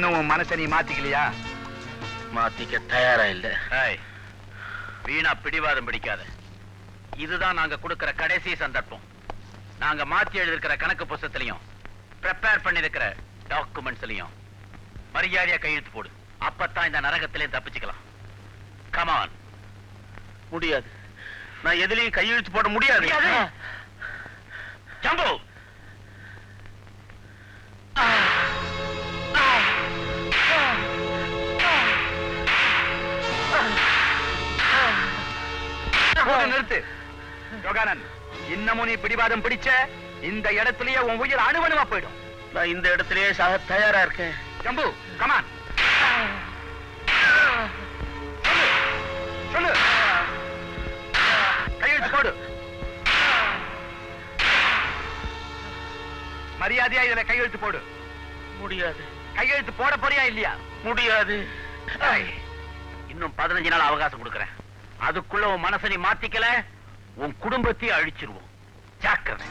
இன்னும் உன் மனசை நீ மாத்திக்கலையா? மாத்திக்க தயாரா இல்ல. வீணா பிடிவாதம் பிடிக்காத. இதுதான் நாங்க கொடுக்கிற கடைசி சந்தர்ப்பம். நாங்க மாத்தி எழுதிருக்கிற கணக்கு புத்தகத்திலையும் ப்ரிப்பேர் பண்ணிருக்கிற டாக்குமெண்ட்ஸ்லயும் மரியாதையா கையெழுத்து போடு. அப்பத்தான் இந்த நரகத்திலே தப்பிச்சுக்கலாம். கமான். முடியாது. நான் எதுலயும் கையெழுத்து போட முடியாது. ஜம்பு. நிறுத்து யோகானந்த். இன்னமும் நீ பிடிவாதம் பிடிச்ச இந்த இடத்திலேயே உன் உயிர் அணுவணுமா போயிடும். நான் இந்த இடத்திலேயே சாக தயாரா இருக்கேன். ஜம்பு கமான். சொல்லு. கையெழுத்து போடு. மரியாதையா இதுல கையெழுத்து போடு. முடியாது. கையெழுத்து போட போறியா இல்லையா? முடியாது. இன்னும் 15 நாள் அவகாசம் கொடுக்கறேன். அதுக்குள்ள உன் மனசை நீ மாத்திக்கல, உன் குடும்பத்தையே அழிச்சிருவோம். ஜாக்கிரதை.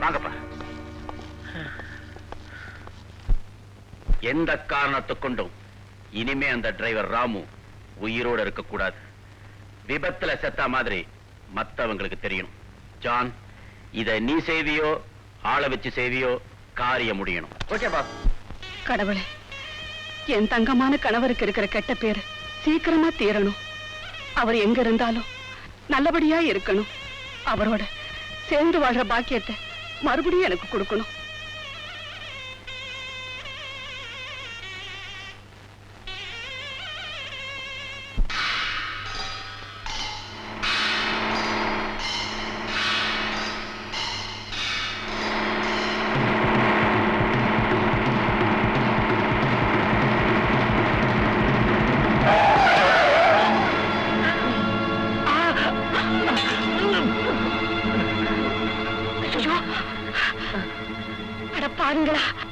வாங்கப்பா. எந்த காரணத்தை கொண்டும் இனிமே அந்த டிரைவர் ராமு உயிரோட இருக்க கூடாது. விபத்துல செத்த மாதிரி மத்தவங்களுக்கு தெரியணும். ஜான், இத நீ செய்வியோ ஆளை வச்சு செய்வியோ காரியம் முடியணும். Okay boss. கடவுளே, என் தங்கமான கணவருக்கு இருக்கிற கெட்ட பேரு சீக்கிரமா தீரணும். அவர் எங்க இருந்தாலும் நல்லபடியா இருக்கணும். அவரோட சேர்ந்து வாழ்ற பாக்கியத்தை மறுபடியும் எனக்கு கொடுக்கணும்.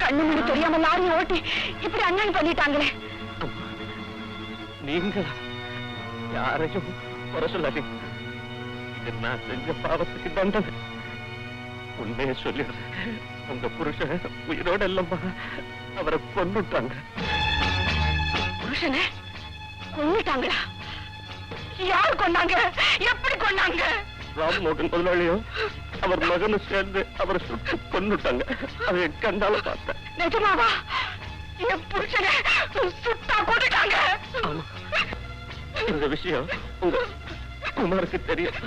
கண்ணு மூடி தெரியாம லாரியை ஓட்டி இப்படி அநியாயம் பண்ணிட்டாங்களே. நீங்க யாரையும் குறை சொல்லாதீங்க. இது நான் செஞ்ச பாவத்துக்கு தண்டனை. உண்மையை சொல்லிடுறேன். உங்க புருஷன் உயிரோட இல்லம்மா, அவரை கொன்னுட்டாங்க. புருஷனை கொன்னுட்டாங்களா? யார் கொண்டாங்க? எப்படி கொண்டாங்க? ராம் மோகன் முதலாளியும் அவர் மகனும் சேர்ந்து அவரை சுட்டு கொன்னுட்டாங்க. அதை கண்டால பார்த்தேன். நிஜமாவா? என் புருஷனை சுட்டா கொண்டுட்டாங்க. இந்த விஷயம் உங்க குமாருக்கு தெரியும்.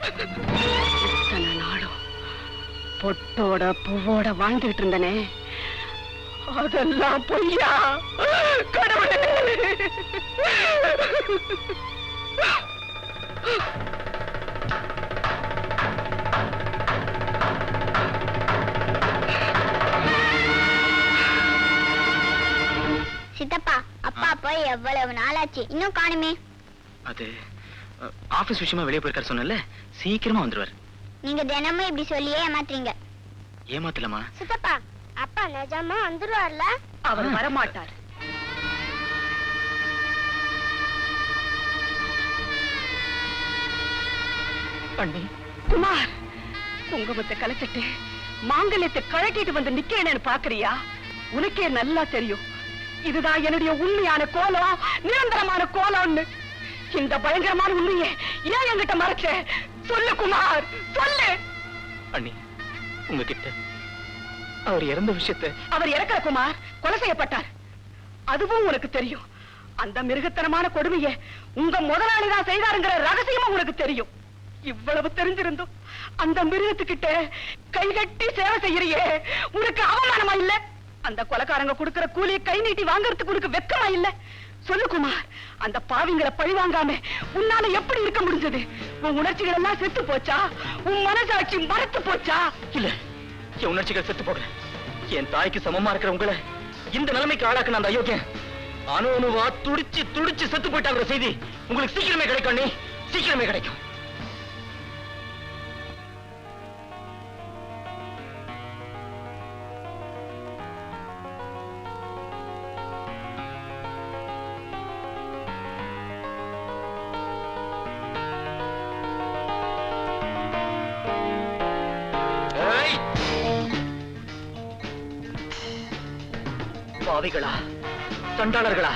இத்தனை நாளும் பொட்டோட பூவோட வாழ்ந்துட்டு இருந்தனே, அதெல்லாம் பொய்யா? கடவுளே! சித்தப்பா, அப்பா போய் எவ்வளவு நாளாச்சு, இன்னும் காணுமே? அது ஆபீஸ் விஷயமா வெளியே போயிருக்காரு சொன்னல, சீக்கிரமா வந்துருவாரு. நீங்க தினமும் இப்படி சொல்லியே ஏமாத்துறீங்க. ஏமாத்தலமா? சித்தப்பா, அப்பா நிஜமா வந்துருவார்ல? அவர் வரமாட்டார். குமார், குங்குமத்தை கலைச்சிட்டு மாங்கல்யத்தை கழட்டிட்டு வந்து நிக்கிறேன்னு பாக்குறியா? உனக்கே நல்லா தெரியும் இதுதான் என்னுடைய உண்மையான கோலம், நிரந்தரமான கோலம்னு. இந்த பயங்கரமான உண்மையை ஏன் என்கிட்ட மறைச்ச? சொல்லு குமார், சொல்லு. அண்ணி, உங்ககிட்ட அவர் இறந்த விஷயத்தை. அவர் இறக்கல குமார், கொலை செய்யப்பட்டார். அதுவும் உனக்கு தெரியும். அந்த மிருகத்தனமான கொடுமையை உங்க முதலாளிதான் செய்தாருங்கிற ரகசியமும் உனக்கு தெரியும். இவ்வளவு தெரிஞ்சிருந்தும் அந்த மிருகத்துக்கிட்ட கைகட்டி சேவை செய்யறியே, உனக்கு அவமானமா இல்ல? அந்த கொலைக்காரங்க கொடுக்கிற கூலியை கை நீட்டி வாங்கறதுக்கு உனக்கு வெக்கமா இல்ல? சொல்லு குமார், அந்த பாவிங்களை பழி வாங்காம உன்னால எப்படி இருக்க முடிஞ்சது? உன் உணர்ச்சிகள் எல்லாம் செத்து போச்சா? உன் மனசாட்சி மறைத்து போச்சா? இல்ல, என் உணர்ச்சிகள் செத்து போடுற. என் தாய்க்கு சமமா இருக்கிற உங்களை இந்த நிலைமைக்கு ஆளாக்குன அந்த அயோக்கியன் அணுவா துடிச்சு துடிச்சு செத்து போயிட்டாங்கிற செய்தி உங்களுக்கு சீக்கிரமே கிடைக்கும் அண்ணி, சீக்கிரமே கிடைக்கும். பாவிகளா, சண்டாளர்களா,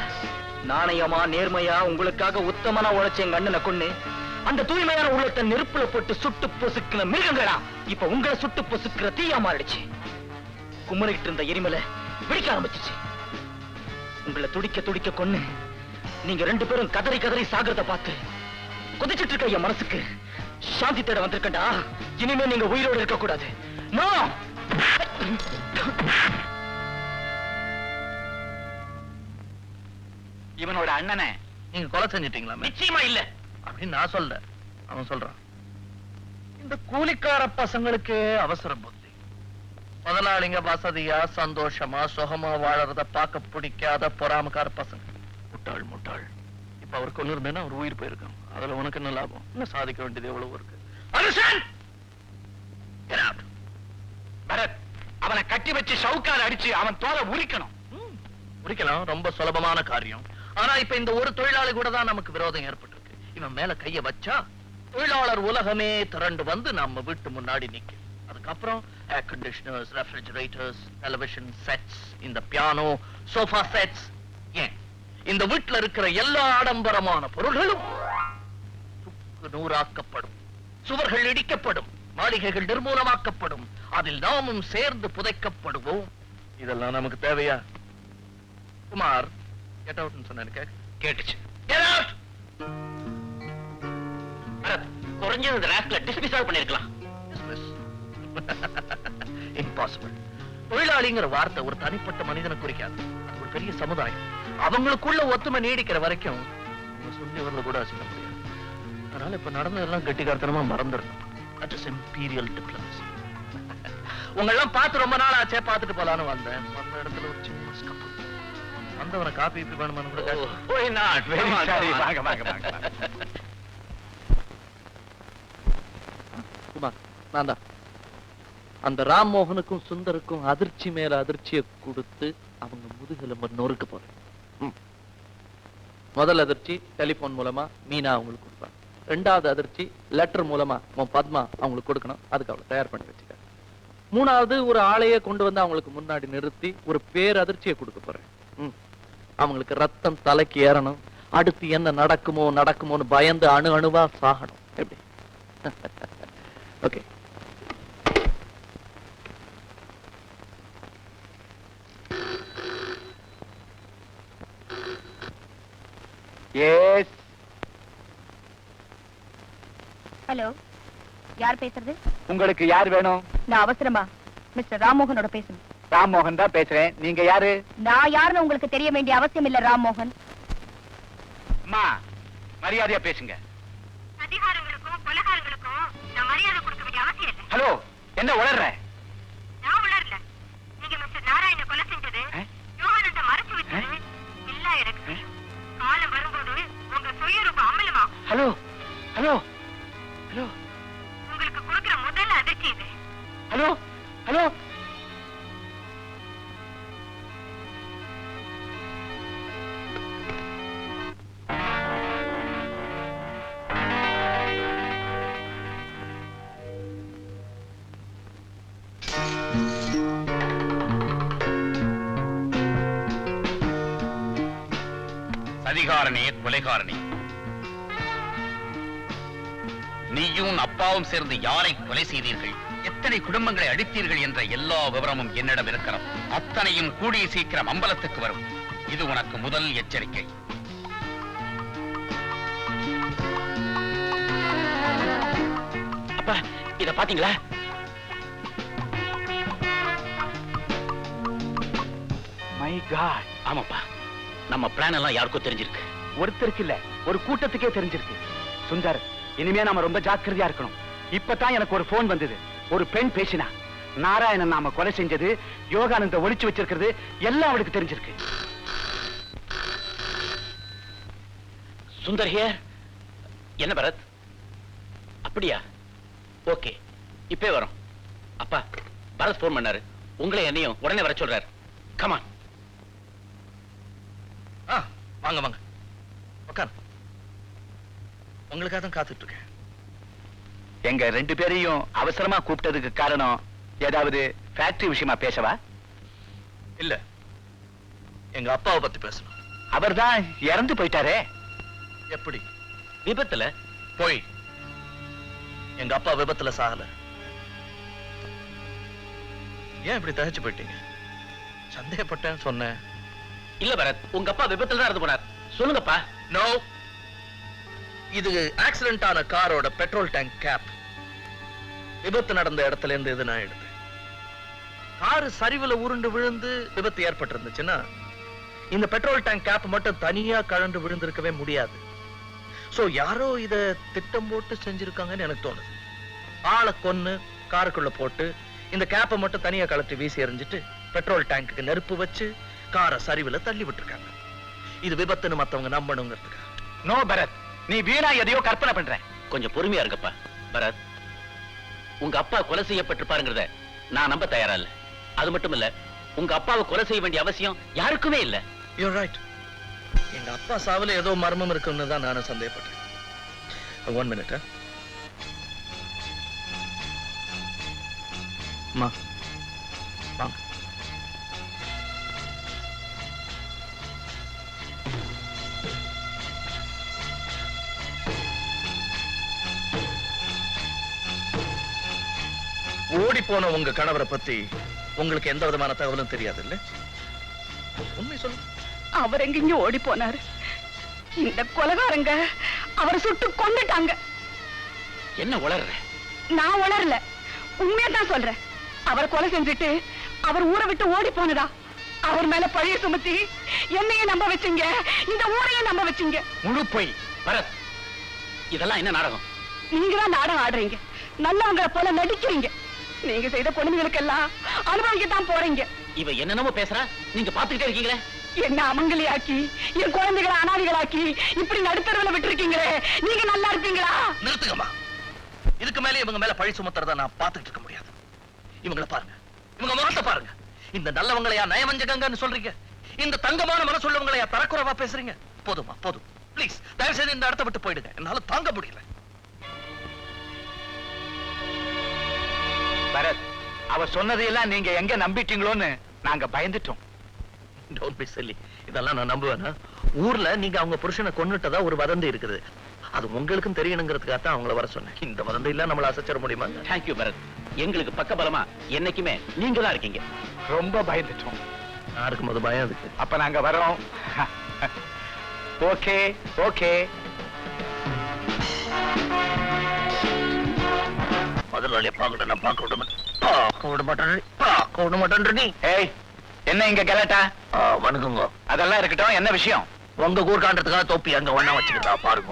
நாணயமா நேர்மையா உங்களுக்காக உத்தமனா உழைச்ச எங்க அண்ணனை கொன்னு அந்த தூய்மையான உள்ளத்தை நெருப்புல போட்டு சுட்டு பொசுக்கிற மிருகங்களா இப்ப உங்களை சுட்டு பொசுக்கிற தீயா மாறிடுச்சு. கும்மரிட்டு இருந்த எரிமலை வெடிக்க ஆரம்பிச்சிச்சு. உங்களை துடிக்க துடிக்க கொன்னு நீங்க 2 பேரும் கதறி கதறி சாகிறத பார்த்து கொதிச்சிட்டு இருக்க என் மனசுக்கு சாந்தி தேட வந்திருக்கண்டா. இனிமே நீங்க உயிரோடு இருக்க கூடாது. இவனோட அண்ணனை நீங்க கொலை செஞ்சிட்டீங்களா? நிச்சயமா இல்ல அப்படின்னு நான் சொல்ல, அவன் சொல்றான். இந்த கூலிக்கார பசங்களுக்கு அவசர புத்தி. முதலாளிங்க வசதியா சந்தோஷமா சுகமா வாழறத பார்க்க பிடிக்காத பொறாமக்கார பசங்க. முட்டாள் முட்டாள். இப்ப அவருக்கு ஒண்ணு இருந்தேன்னா அவர் உயிர் போயிருக்கான். அதுல உனக்கு என்ன லாபம்? இன்னும் சாதிக்க வேண்டியது எவ்வளவு இருக்கு. பரத், அவனை கட்டி வச்சு ஷவுக்கால அடிச்சு அவன் தோலை உரிக்கணும். உரிக்கலாம், ரொம்ப சுலபமான காரியம். ஆனா இப்ப இந்த ஒரு தொழிலாளி கூட தான் நமக்கு விரோதம் ஏற்பட்டிருக்கு. இவன் மேல கைய வச்சா தொழிலாளர் உலகமே திரண்டு வந்து நம்ம வீட்டு முன்னாடி நிக்கும். அதுக்கப்புறம் ஏர் கண்டிஷனர்ஸ், ரெஃப்ரிஜரேட்டர்ஸ், டெலிவிஷன் செட்ஸ், இந்த பியானோ, சோஃபா செட்ஸ், ஏன் இந்த வீட்டுல இருக்கிற எல்லா ஆடம்பரமான பொருள்களும் துக்கு நூறாக்கப்படும். சுவர்கள் இடிக்கப்படும், மாளிகைகள் நிர்மூலமாக்கப்படும், அதில் நாமும் சேர்ந்து புதைக்கப்படுவோம். இதெல்லாம் நமக்கு தேவையா? குமார், கெட் அவுட்னு சொன்னேன். கேட்டுச்சு. Get out. குறைஞ்சது இந்த ராஸ்கலை டிஸ்மிஸ் பண்ணிருக்கலாம். இம்பாசிபிள். தொழிலாளிங்கிற வார்த்தை ஒரு தனிப்பட்ட மனிதனை குறிக்காது. அது ஒரு பெரிய சமுதாயம். அவங்களுக்குள்ள ஒத்துமை நீடிக்கிற வரைக்கும் சொன்னவர்கள் கூட அசிங்க முடியாது. அதனால இப்ப நடந்ததெல்லாம் கெட்டிக்காரத்தனமா மறந்துடணும். That is imperial diplomacy. உங்களெல்லாம் பார்த்து ரொம்ப நாள் ஆச்சே, பார்த்துட்டு போலான்னு வந்தேன். வந்த இடத்துல ஒரு சின்ன ஸ்கப்பு. வந்தவனை காப்பி இப்படி வேணுமான்னு கூட குமார், நான் தான் அந்த ராம்மோகனுக்கும் சுந்தருக்கும் அதிர்ச்சி மேல அதிர்ச்சியை கொடுத்து அவங்க முதுகெலும்பு நொறுக்க போறேன். முதல் அதிர்ச்சி டெலிபோன் மூலமா மீனா அவங்களுக்கு கொடுப்பாங்க. 2வது அதிர்ச்சி லெட்டர் மூலமா பத்மா அவங்களுக்கு கொடுக்கணும். அதுக்கு அவளை தயார் பண்ணி வச்சுக்க. 3வது ஒரு ஆளையே கொண்டு வந்து அவங்களுக்கு முன்னாடி நிறுத்தி ஒரு பேர் அதிர்ச்சியை கொடுக்க போறேன். அவங்களுக்கு ரத்தம் தலைக்கு ஏறணும். அடுத்து என்ன நடக்குமோன்னு பயந்து அணு அணுவா சாகணும். எப்படி? ஓகே. எஸ். ஹலோ, யார் பேசுறது? உங்களுக்கு யார் வேணும்? நான் அவசரமா மிஸ்டர் ராம்மோகனோட பேசணும். ராம்மோகன் தான் பேசுறேன். நீங்க யாரு? நான் யாருன்னு உங்களுக்கு தெரிய வேண்டிய அவசியம் இல்ல ராம்மோகன். அம்மா, மரியாதையா பேசுங்க. அதிகாரங்களுக்கும் கொலைகாரங்களுக்கும் நான் மரியாதை கொடுக்க வேண்டிய அவசியம் இல்ல. ஹலோ, என்ன உளர்ற? நான் உளரல. நீங்க மிஸ்டர் நாராயண கொலை செஞ்சது, யோகானந்த மறைச்சு வச்சது எல்லாம் எனக்கு தெரியும். காலம் வரும்போது உங்க சுயரூபம் அமலமா. ஹலோ ஹலோ ஹலோ உங்களுக்கு கொடுக்கிற முதல் அதிர்ச்சி இது. Hello hello. சதிகாரனே, கொலைகாரனே, நீயும் அப்பாவும் சேர்ந்து யாரை கொலை செய்தீர்கள், எத்தனை குடும்பங்களை அழித்தீர்கள் என்ற எல்லா விவரமும் என்னிடம் இருக்கிறது. அத்தனையும் கூடிய சீக்கிரம் அம்பலத்துக்கு வரும். இது உனக்கு முதல் எச்சரிக்கை. அப்பா, இத பாத்தீங்களா? My god. ஆமாப்பா, நம்ம பிளான் எல்லாம் யாருக்கும் தெரிஞ்சிருக்கு. ஒருத்தருக்கு இல்ல, ஒரு கூட்டத்துக்கே தெரிஞ்சிருக்கு. சுந்தர், இனிமே நாம ரொம்ப ஜாக்கிரதையா இருக்கணும். இப்பதான் எனக்கு ஒரு போன் வந்தது. ஒரு பெண் பேசினா. நாராயணன் நாம கொலை செஞ்சது, யோகானந்த ஒளிச்சு வச்சிருக்கிறது எல்லாம் அவளுக்கு தெரிஞ்சிருக்கு. சுந்தர் ஹியர். என்ன பரத்? அப்படியா? ஓகே, இப்பே வரோம். அப்பா, பரத் போன் பண்ணாரு. உங்களை என்னையும் உடனே வர சொல்றாரு. கமான். வாங்க வாங்க, உட்கார். உங்களுக்காக தான் காத்துட்டு இருக்கேன். எங்க 2 பேரையும் அவசரமா கூப்பிட்டதுக்கு காரணம் ஏதாவது ஃபேக்டரி விஷயமா பேசவா? இல்ல, எங்க அப்பாவை பத்தி பேசணும். அவர்தான் இறந்து போயிட்டாரே. எப்படி? விபத்துல. போய் எங்க அப்பா விபத்துல சாகல. ஏன் இப்படி தகச்சு போயிட்டீங்க? சந்தேகப்பட்டேன்னு சொன்னேன். இல்ல பரத், உங்க அப்பா விபத்துல தான் இறந்து போனார். சொல்லுங்கப்பா. நோ, இது ஆக்சிடென்ட் ஆன காரோட பெட்ரோல் டேங்க் கேப். விபத்து நடந்த இடத்துல இருந்து இது நான் எடுத்தேன். காரு சரிவுல உருண்டு விழுந்து விபத்து ஏற்பட்டிருந்துச்சுன்னா இந்த பெட்ரோல் டேங்க் கேப் மட்டும் தனியா கழண்டு விழுந்திருக்கவே முடியாது. சோ யாரோ இத திட்டம் போட்டு செஞ்சிருக்காங்கன்னு எனக்கு தோணுது. ஆளை கொன்னு காருக்குள்ள போட்டு இந்த கேப்பை மட்டும் தனியா கலட்டி வீசி எறிஞ்சிட்டு பெட்ரோல் டேங்குக்கு நெருப்பு வச்சு காரை சரிவுல தள்ளி விட்டுருக்காங்க. இது விபத்துன்னு மத்தவங்க நம்பணுங்கிறதுக்கு. நோ பரத், நீ வீணா எதையோ கற்பனை பண்ற. கொஞ்சம் பொறுமையா இருக்கப்பா. பரத், உங்க அப்பா கொலை செய்யப்பட்டிருப்பாருங்கிறத நான் நம்ப தயாரா இல்ல. அது மட்டும் இல்ல, உங்க அப்பாவை கொலை செய்ய வேண்டிய அவசியம் யாருக்குமே இல்ல. You're right. எங்க அப்பா சாவுல ஏதோ மர்மம் இருக்குன்னு தான் நானும் சந்தேகப்பட்டேன். 1 minute. அம்மா, வாங்க. ஓடி போன உங்க கணவரை பத்தி உங்களுக்கு எந்த விதமான தகவலும் தெரியாது இல்ல? உண்மை சொல்லு. அவர் எங்கெங்க ஓடி போனாரு? இந்த கொலைகாரங்க அவரை சுட்டு கொன்னுட்டாங்க. என்ன உளர்ற? நான் உளரல, உண்மையா தான் சொல்றேன். அவர் கொலை செஞ்சுட்டு அவர் ஊரை விட்டு ஓடி போனதா? அவர் மேல பழிய சுமத்தி என்னையே நம்ப வச்சீங்க, இந்த ஊரையே நம்ப வச்சீங்க. முழு போய். பரத், இதெல்லாம் என்ன நாடகம்? நீங்க தான் நாடகம் ஆடுறீங்க, நல்லவங்களை போல நடிக்கிறீங்க. நீங்க செய்த கொடுமைகளுக்கெல்லாம் அனுபவிக்கத்தான் போறீங்க. இவ என்னென்னமோ பேசுறா, நீங்க பாத்துக்கிட்டே இருக்கீங்களே. என்ன அமங்கலியாக்கி என் குழந்தைகளை அனாதைகளாக்கி இப்படி நடுத்தரவுல விட்டுருக்கீங்களே, நீங்க நல்லா இருப்பீங்களா? நிறுத்துங்கம்மா. இதுக்கு மேலே இவங்க மேல பழி சுமத்துறத நான் பார்த்துட்டு இருக்க முடியாது. இவங்களை பாருங்க, இவங்க முகத்தை பாருங்க. இந்த நல்லவங்களையா நயவஞ்சகங்கன்னு சொல்றீங்க? இந்த தங்கமான மனசுள்ளவங்களையா தரக்குறைவா பேசுறீங்க? போதுமா, போதும். பிளீஸ் தயவு செய்து இந்த இடத்தை விட்டு போயிடுங்க. என்னால தாங்க முடியல. பரத், அவ சொன்னதையெல்லாம் நீங்க எங்க நம்பிட்டீங்களோன்னு நாங்க பயந்துட்டோம். Don't be silly. இதெல்லாம் நான் நம்புவேனா? ஊர்ல நீங்க அவங்க புருஷனை கொன்னுட்டதா ஒரு வதந்தி இருக்குது. அது உங்களுக்கும் தெரியணுங்கிறதுக்காக தான் அவங்கள வர சொன்னேன். இந்த வதந்தி இல்ல நம்மள அசைச்சிட முடியுமா? தேங்க்யூ பரத். எங்களுக்கு பக்கபலமா என்னைக்குமே நீங்க தான் இருக்கீங்க. ரொம்ப பயந்துட்டோம். நான் இருக்கும்போது பயம் இருக்கு. அப்ப நாங்க வரோம். Okay okay. முதலாளியை பார்க்கணும், நான் பார்க்க விட மாட்டேன். ஏய், என்ன இங்க கலாட்டா? வணக்கங்க. அதெல்லாம் இருக்கட்டும், என்ன விஷயம்? உங்க கூர்காண்டத்துக்காக தொப்பி அங்க ஒண்ணா வச்சுக்கிட்டா பாருங்க.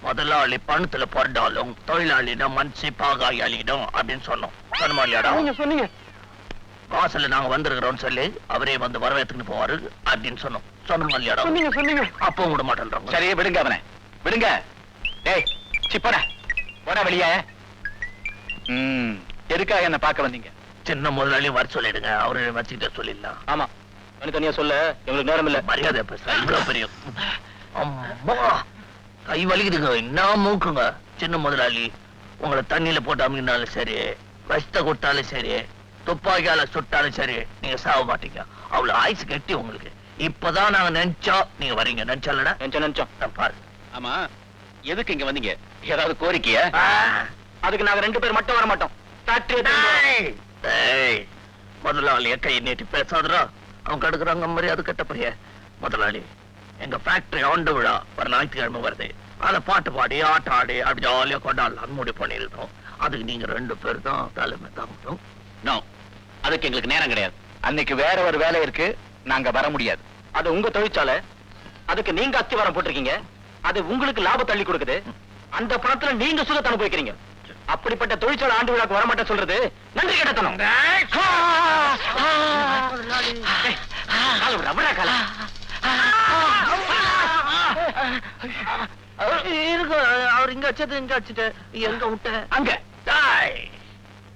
முதலாளி பணத்துல பொறந்தாலும் தொழிலாளிடம் மனசு பாகாயாளிடம் அப்படின்னு சொன்னோம். சொன்னீங்க. வாசல்ல நாங்க வந்திருக்கிறோம் சொல்லி அவரே வந்து வரவேற்றுன்னு போவாரு அப்படின்னு சொன்னோம். சொன்னோம். சொன்னீங்க. அப்போ விட மாட்டேன். சரி, விடுங்க அவனை, விடுங்க. டேய், சிப்பட போட வெளியே. எதுக்காக என்ன பார்க்க வந்தீங்க? சின்ன முதலாளியும் வர சொல்லிடுங்க, அவரு வச்சுக்கிட்ட சொல்லிடலாம். ஆமா, தனித்தனியா சொல்ல எங்களுக்கு நேரம் இல்ல. மரியாதை பேசுறேன். இவ்வளவு பெரிய அம்மா கை வலிக்குதுங்க. என்ன மூக்குங்க. சின்ன முதலாளி உங்களை தண்ணியில போட்டு அமினாலும் சரி, விஷத்தை கொடுத்தாலும் சரி, துப்பாக்கியால சுட்டாலும் சரி, நீங்க சாக மாட்டீங்க. அவ்வளவு ஆயுசு கட்டி உங்களுக்கு. இப்பதான் நாங்க நினைச்சோம் நீங்க வரீங்க. நினைச்சாலடா? நினைச்சோம். பாரு. ஆமா, எதுக்கு இங்க வந்தீங்க? ஏதாவது கோரிக்கைய? அதுக்கு நாங்க 2 பேர் மட்டும் வர மாட்டோம். முதலாளிய கை நீட்டி பேசாதரா. அவங்க கடுக்குறாங்க மரியாதை கட்ட பைய. முதலாளி, எங்க ஃபேக்டரி ஆண்டு விழா வர ஞாயிற்றுக்கிழமை வருது. அத பாட்டு பாடி ஆட்டம் ஆடி அப்படி ஜாலியா கொண்டாடலாம் முடிவு பண்ணிருக்கோம். அதுக்கு நீங்க 2 பேர் தான் தலைமை தாங்கணும். நோ, அதுக்கு எங்களுக்கு நேரம் கிடையாது. அன்னைக்கு வேற ஒரு வேலை இருக்கு, நாங்க வர முடியாது. அது உங்க தொழிற்சாலை, அதுக்கு நீங்க அஸ்திவாரம் போட்டிருக்கீங்க. அது உங்களுக்கு லாபம் தள்ளி கொடுக்குது. அந்த பணத்துல நீங்க சுகத்தை அனுபவிக்கிறீங்க. அப்படிப்பட்ட தொழிற்சாலை ஆண்டு விழாக்கு வரமாட்டேன் சொல்றது நன்றி கெட்டத்தனம். அவர் இங்க வச்சது இங்க வச்சுட்டு எங்க விட்ட அங்க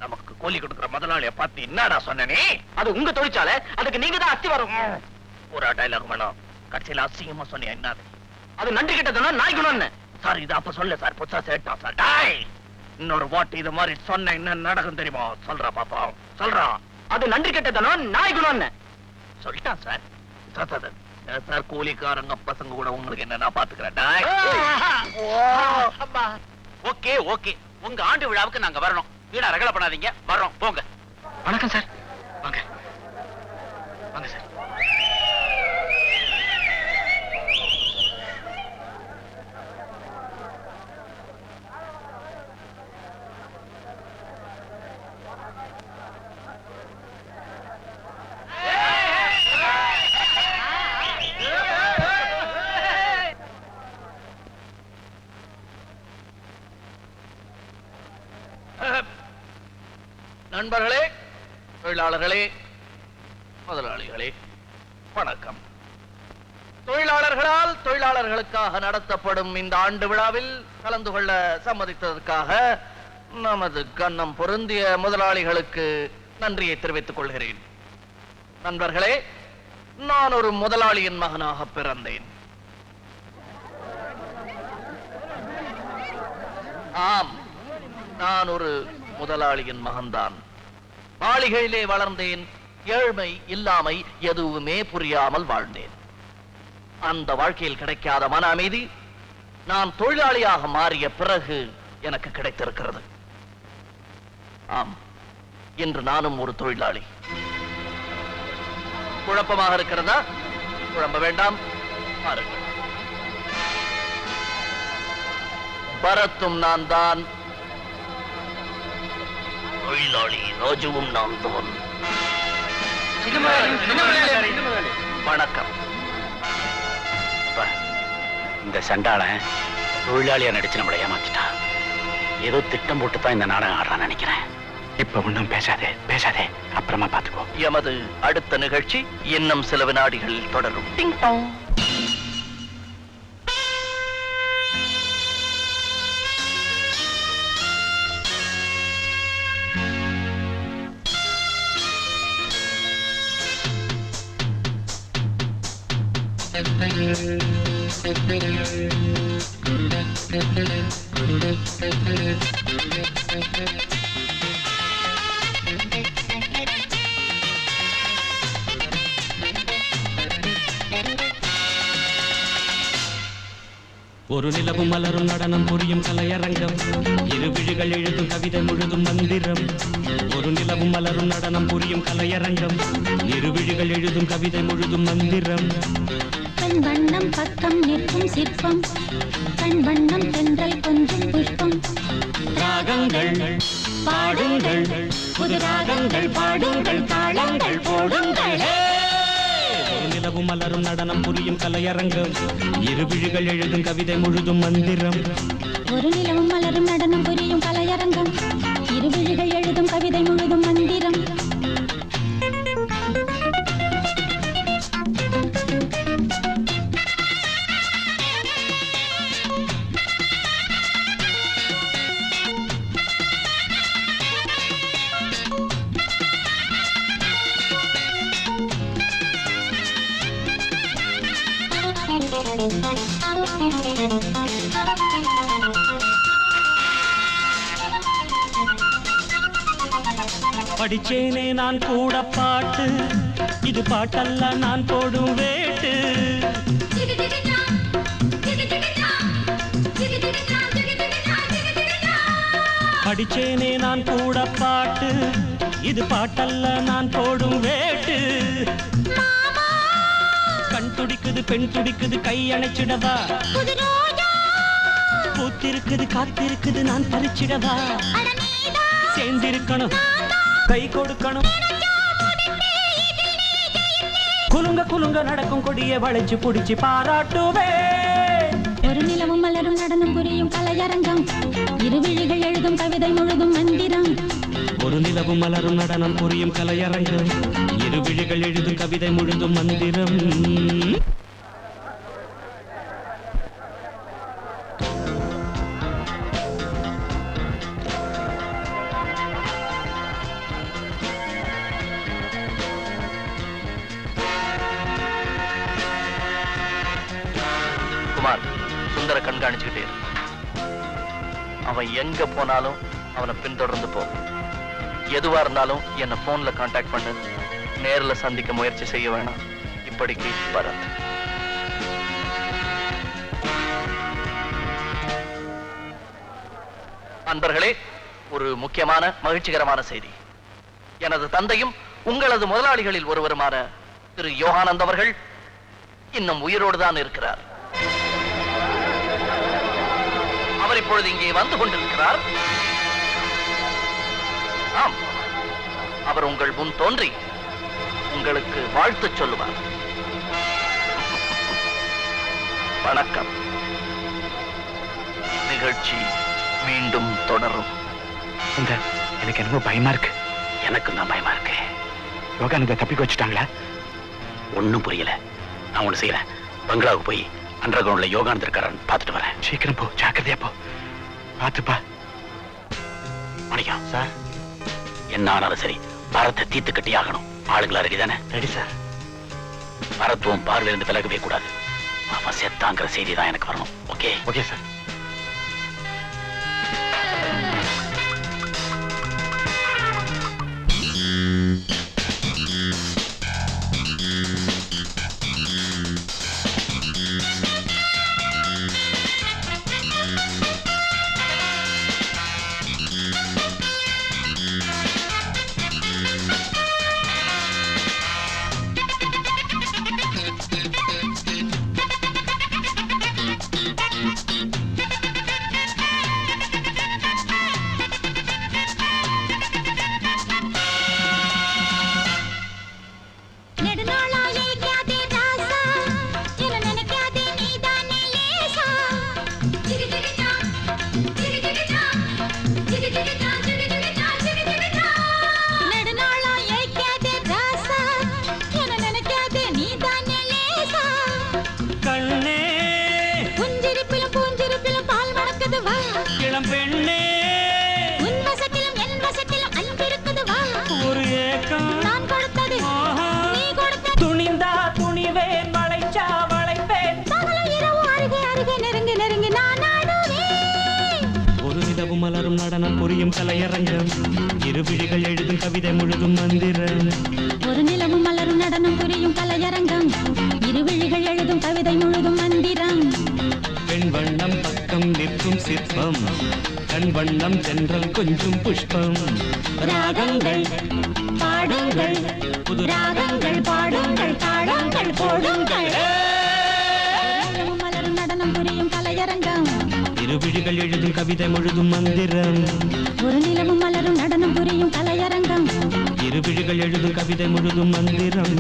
நமக்கு கூலி கொடுக்குற முதலாளிய பார்த்து என்னடா சொன்னே? அது உங்க தொழிற்சாலை, அதுக்கு நீங்க தான் அஸ்திவாரம். ஒரு டைலாக் வேணும். கடைசியில அசிங்கமா சொன்னீங்க. என்ன அது நன்றி கெட்டத்தனம், நாய் குணம். சார் இது அப்ப சொல்ல சார், புதுசா சேட்டா சார். டாய் இன்னொரு வாட்டி இது மாதிரி சொன்ன என்ன நடக்கும் தெரியுமா? சொல்றா பாப்பா, சொல்றா. அது நன்றி கெட்டதனம், நாய் குணம்னு சொல்லிட்டான் சார். சார் கூலிக்காரங்க பசங்க கூட உங்களுக்கு என்ன நான் பாத்துக்கிறேன். ஓகே ஓகே, உங்க ஆண்டு விழாவுக்கு நாங்க வரணும். வீணா ரகலை பண்ணாதீங்க, வர்றோம், போங்க. வணக்கம் சார். வாங்க வாங்க சார். நண்பர்களே, தொழிலாளர்களே, முதலாளிகளே, வணக்கம். தொழிலாளர்களால் தொழிலாளர்களுக்காக நடத்தப்படும் இந்த ஆண்டு விழாவில் கலந்து கொள்ள சம்மதித்ததற்காக நமது கண்ணம் பொருந்திய முதலாளிகளுக்கு நன்றியை தெரிவித்துக் கொள்கிறேன். நண்பர்களே, நான் ஒரு முதலாளியின் மகனாக பிறந்தேன். ஆம், நான் ஒரு முதலாளியின் மகன்தான். மாளிகையிலே வளர்ந்தேன். ஏழ்மை இல்லாமை எதுவுமே புரியாமல் வாழ்ந்தேன். அந்த வாழ்க்கையில் கிடைக்காத மன அமைதி நான் தொழிலாளியாக மாறிய பிறகு எனக்கு கிடைத்திருக்கிறது. ஆம், இன்று நானும் ஒரு தொழிலாளி. குழப்பமாக இருக்கிறதா? குழம்ப வேண்டாம், பாருங்கள். பரத்தும் நான் தான், தொழிலாளி ராஜுவும் நான் தான். வணக்கம். இந்த சண்டாளன் தொழிலாளியா நடிச்சு நம்மளை ஏமாத்திட்டான். ஏதோ திட்டம் போட்டு தான் இந்த நாடகம் ஆடுறான்னு நினைக்கிறேன். இப்ப ஒண்ணும் பேசாதே பேசாதே, அப்புறமா பாத்துக்கோ. எமது அடுத்த நிகழ்ச்சி இன்னும் சில வினாடிகளில் தொடரும். டிங் டாங். ஒரு நிலவும் மலரும் நடனம் புரியும் கலையரங்கம், இரு விழிகள் எழுதும் கவிதை முழுதும் மந்திரம். ஒரு நிலவும் மலரும் நடனம் புரியும் கலையரங்கம், இரு விழிகள் எழுதும் கவிதை முழுதும் மந்திரம். கண் வண்ணம் பக்கம் நிற்கும் சிற்பம், கண் வண்ணம் தென்றல் கொஞ்சம் புஷ்பம். ராகங்கள் பாடுங்கள், புது ராகங்கள் பாடுங்கள், தாளங்கள் போடுங்கள். ஒரு நிலவும் மலரும் நடனம் புரியும் கலையரங்கம், இரு விழிகள் எழுதும் கவிதை முழுதும் மந்திரம். ஒரு நிலவும் மலரும் நடனம் புரியும் கலையரங்கம், இரு விழிகள் எழுதும் கவிதை முழுதும் மந்திரம். படிச்சேனே நான் கூட பாட்டு, இது பாட்டல்ல நான் போடும் வேட்டு. படிச்சேனே நான் கூட பாட்டு, இது பாட்டல்ல நான் போடும் வேட்டு. கண் துடிக்குது பெண் துடிக்குது, கை அணைச்சிடவா. பூத்திருக்குது காத்திருக்குது, நான் பறிச்சிடவா. சேர்ந்திருக்கணும் கை கொடுக்கணும், குலுங்க குலுங்க நடக்கும் கொடிய வளைச்சு புடிச்சு பாராட்டுவே. ஒரு நிலவும் மலரும் நடனம் புரியும் கலையரங்கம், இரு விழிகள் எழுதும் கவிதை முழுதும் மந்திரம். ஒரு நிலவும் மலரும் நடனம் புரியும் கலையரங்கம், இரு விழிகள் எழுதும் கவிதை முழுதும் மந்திரம். குமார், சுந்தர கண்காணிச்சுக்கிட்டே இரு. அவன் எங்க போனாலும் அவனை பின்தொடர்ந்து போ. எதுவா இருந்தாலும் என்ன போன்ல கான்டாக்ட் பண்ணு. நேர்ல சந்திக்க முயற்சி செய்ய வேணாம். இப்படிக்கு பரத். நண்பர்களே, ஒரு முக்கியமான மகிழ்ச்சிகரமான செய்தி. எனது தந்தையும் உங்களது முதலாளிகளில் ஒருவருமான திரு யோகானந்த் அவர்கள் இன்னும் உயிரோடு தான் இருக்கிறார். அவர் இப்பொழுது இங்கே வந்து கொண்டிருக்கிறார். ஆம், அவர் உங்கள் முன் தோன்றி உங்களுக்கு வாழ்த்து சொல்லுவார். வணக்கம். நிகழ்ச்சி மீண்டும் தொடரும். எனக்கு என்னமோ பயமா இருக்கு. எனக்கும் தான் பயமா இருக்கு. யோகானந்த தப்பிக்க வச்சுட்டாங்களா? ஒண்ணும் புரியல. நான் ஒண்ணு செய்யறேன். பங்களாவுக்கு போய் அண்டர் கிரவுண்ட்ல யோகானந்த் இருக்காரான்னு பார்த்துட்டு வரேன். சீக்கிரம் போ, ஜாக்கிரதையா போ. பார்த்துப்பா. மணிக்கம் சார், என்ன ஆனாலும் சரி பரத்தை தீத்து கட்டி ஆகணும். ஆளுங்களா ரெடி தானே? Ready sir. பரத்துவம் பார்வையிலிருந்து விலகவே கூடாது. அவன் செத்தாங்கிற செய்தி தான் எனக்கு வரணும். ஓகே? Okay sir. மலரும் நடனம் புரியும் கலையரங்கம். இரு விழிகள் எழுதும் கவிதை முழுதும் மந்திரம். ஒரு நிலவும் மலரும் நடனம் புரியும் கலையரங்கம். இரு விழிகள் எழுதும் கவிதை முழுதும் மந்திரம். பெண் வண்ணம் பக்கம் நிற்கும் சிற்பம். கண் வண்ணம் சென்றல் கொஞ்சம் புஷ்பம். ராகங்கள் பாடுங்கள், புது ராகங்கள் பாடுங்கள், தாளங்கள் போடுங்கள். மலரும் நடனம் புரியும் கலையரங்கம். இரு விழிகள் எழுதும் கவிதை முழுதும் மந்திரம். ஒரு நிலவும் மலரும் நடனம் புரியும் கலையரங்கம். இரு விழிகள் எழுதும் கவிதை முழுதும் மந்திரம்.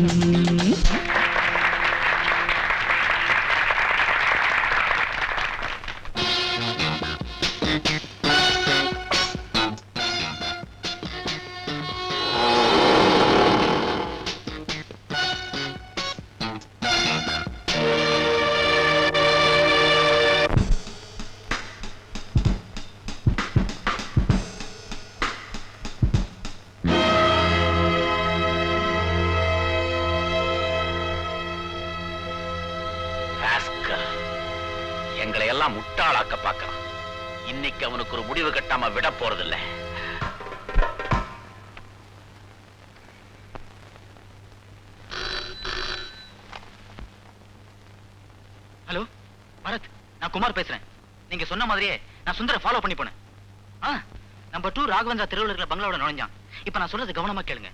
எங்களை எல்லாம் முட்டாளாக்க பார்க்கலாம். இன்னைக்கு அவனுக்கு ஒரு முடிவு கட்டாம விட போறதில்லை. ஹலோ பரத், நான் குமார் பேசுறேன். நீங்க சொன்ன மாதிரியே நான் சுந்தர ஃபாலோ பண்ணி போனேன். நம்பர் 2 ராகவேந்திரா தெருவில் இருக்கிற பங்களாவோட நுழைஞ்சான். இப்ப நான் சொல்றது கவனமா கேளுங்க.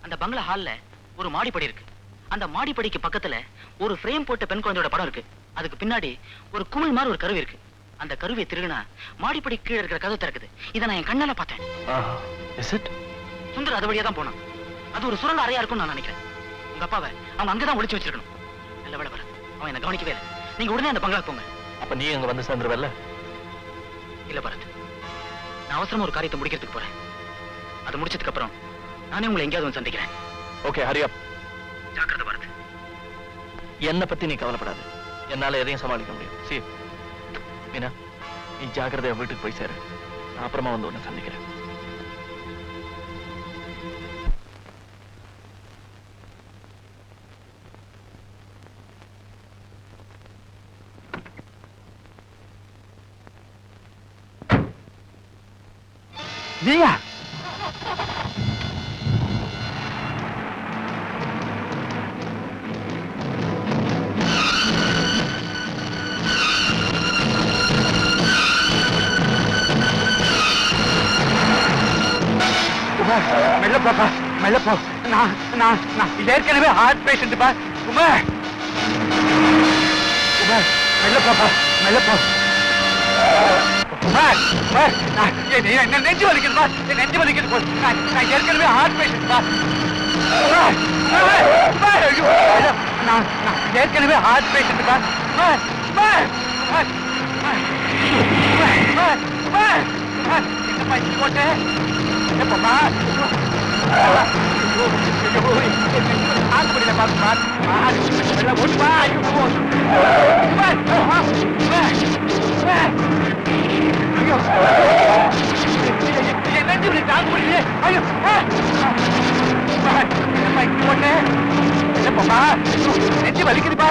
அந்த பங்களா ஹால்ல ஒரு மாடிப்படி இருக்கு. அந்த மாடிப்படிக்கு பக்கத்துல ஒரு ஃப்ரேம் போட்ட பெண் குழந்தையோட படம் இருக்கு. அதுக்கு பின்னாடி ஒரு குமிழ் மாதிரி ஒரு கருவி இருக்கு. அந்த கருவியை திருகுனா மாடிப்படி கீழே இருக்கிற கதவு திறக்குது. இதை நான் என் கண்ணால பார்த்தேன். சுந்தர் அது வழியா தான் போனான். அது ஒரு சுரங்க அறையா இருக்கும்னு நான் நினைக்கிறேன். உங்க அப்பாவை அவங்க அங்கதான் ஒளிச்சு வச்சிருக்கணும். நல்ல வேலை பரத், அவன் என்ன கவனிக்கவே இல்லை. நீங்க உடனே அந்த பங்களாக்கு போங்க. அப்ப நீ அங்க வந்து சேர்ந்துருவல்ல? இல்ல பரத், நான் அவசரமா ஒரு காரியத்தை முடிக்கிறதுக்கு போறேன். அது முடிச்சதுக்கு அப்புறம் நானே உங்களை எங்கேயாவது வந்து சந்திக்கிறேன். ஓகே, ஹரி அப். ஜாக்கிரதை பரத். என்ன பத்தி நீ கவலைப்படாது. என்னால எதையும் சமாளிக்க முடியும். சரி மீனா, நீ ஜாக்கிரதையா வீட்டுக்கு போய் சேரு. நான் அப்புறமா வந்து உன்னை சந்திக்கிறேன். நீயா? மெல்ல போப்பா, மெல்ல போ. நான் ஏற்கனவே ஹார்ட் பேஷண்ட் பா. குமார், குமார், மெல்ல போப்பா, மெல்ல போ. குமார், குமார், என்ன நெஞ்சு வலிக்குதுப்பா, நெஞ்சு வலிக்குது போ. நான் ஏற்கனவே ஹார்ட் பேஷண்ட் பா. குமார், குமார், குமார், ஐயோ, நான் ஏற்கனவே ஹார்ட் பேஷண்ட் பா. குமார், குமார், குமார், குமார், குமார், குமார், குமார், என்னப்பா இப்படி போட்ட? எப்பப்பா ஆக்குப்படியில பாத்துப்பா. ஒட்டுப்பா. ஐயோ, என் நெஞ்சு இப்படி தாங்க முடியல. ஐயோ, என்னப்பா இப்படி போட்ட? எப்பப்பா நெஞ்சு வலிக்குதுப்பா.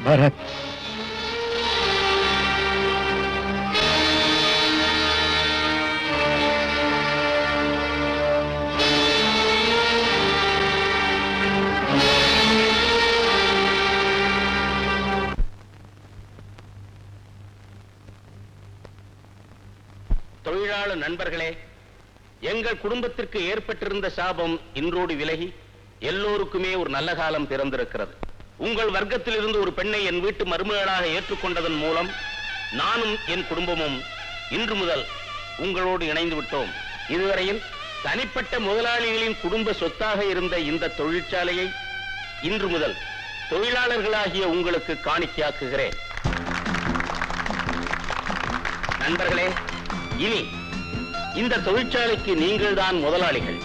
பரத், தொழிலாளர் நண்பர்களே, எங்கள் குடும்பத்திற்கு ஏற்பட்டிருந்த சாபம் இன்றோடு விலகி எல்லோருக்குமே ஒரு நல்ல காலம் பிறந்திருக்கிறது. உங்கள் வர்க்கத்தில் இருந்து ஒரு பெண்ணை என் வீட்டு மருமகளாக ஏற்றுக்கொண்டதன் மூலம் நானும் என் குடும்பமும் இன்று முதல் உங்களோடு இணைந்து விட்டோம். இதுவரையில் தனிப்பட்ட முதலாளிகளின் குடும்ப சொத்தாக இருந்த இந்த தொழிற்சாலையை இன்று முதல் தொழிலாளர்களாகிய உங்களுக்கு காணிக்கையாக்குகிறேன். நண்பர்களே, இனி இந்த தொழிற்சாலைக்கு நீங்கள்தான் முதலாளிகள்.